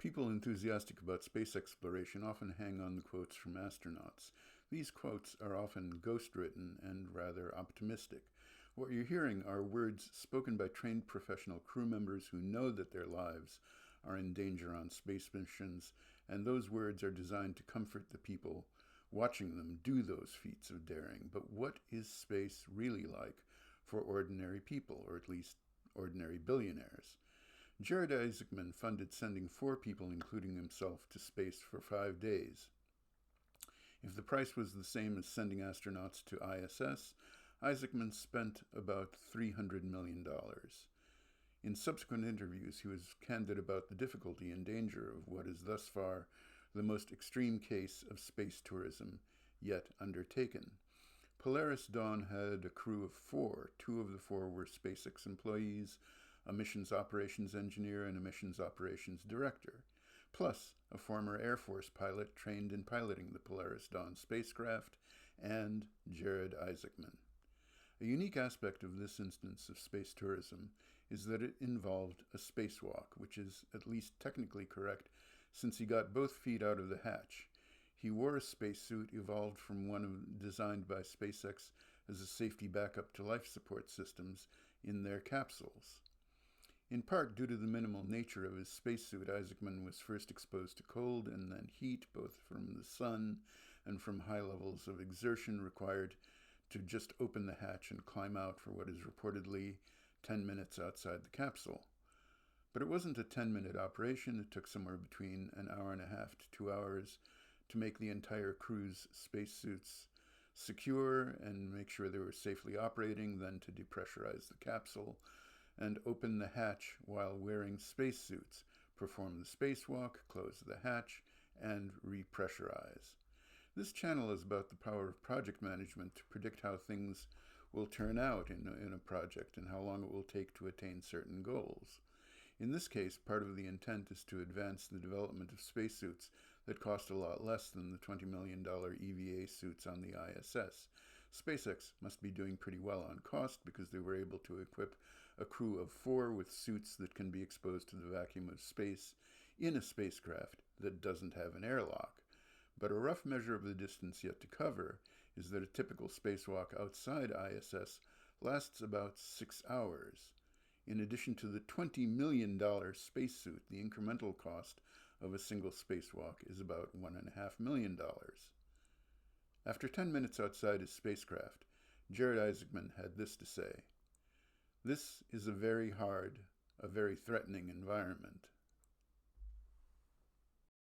People enthusiastic about space exploration often hang on the quotes from astronauts. These quotes are often ghost-written and rather optimistic. What you're hearing are words spoken by trained professional crew members who know that their lives are in danger on space missions, and those words are designed to comfort the people watching them do those feats of daring. But what is space really like for ordinary people, or at least ordinary billionaires? Jared Isaacman funded sending 4 people, including himself, to space for 5 days. If the price was the same as sending astronauts to ISS, Isaacman spent about $300 million. In subsequent interviews, he was candid about the difficulty and danger of what is thus far the most extreme case of space tourism yet undertaken. Polaris Dawn had a crew of 4. 2 of the 4 were SpaceX employees, a missions operations engineer, and a missions operations director, plus a former Air Force pilot trained in piloting the Polaris Dawn spacecraft, and Jared Isaacman. A unique aspect of this instance of space tourism is that it involved a spacewalk, which is at least technically correct since he got both feet out of the hatch. He wore a spacesuit evolved from one designed by SpaceX as a safety backup to life support systems in their capsules. In part due to the minimal nature of his spacesuit, Isaacman was first exposed to cold and then heat, both from the sun and from high levels of exertion required to just open the hatch and climb out for what is reportedly 10 minutes outside the capsule. But it wasn't a 10-minute operation. It took somewhere between an hour and a half to 2 hours to make the entire crew's spacesuits secure and make sure they were safely operating, then to depressurize the capsule and open the hatch while wearing spacesuits, perform the spacewalk, close the hatch, and repressurize. This channel is about the power of project management to predict how things will turn out in a project and how long it will take to attain certain goals. In this case, part of the intent is to advance the development of spacesuits that cost a lot less than the $20 million EVA suits on the ISS. SpaceX must be doing pretty well on cost because they were able to equip a crew of 4 with suits that can be exposed to the vacuum of space in a spacecraft that doesn't have an airlock. But a rough measure of the distance yet to cover is that a typical spacewalk outside ISS lasts about 6 hours. In addition to the $20 million spacesuit, the incremental cost of a single spacewalk is about $1.5 million. After 10 minutes outside his spacecraft, Jared Isaacman had this to say: "This is a very hard, a very threatening environment."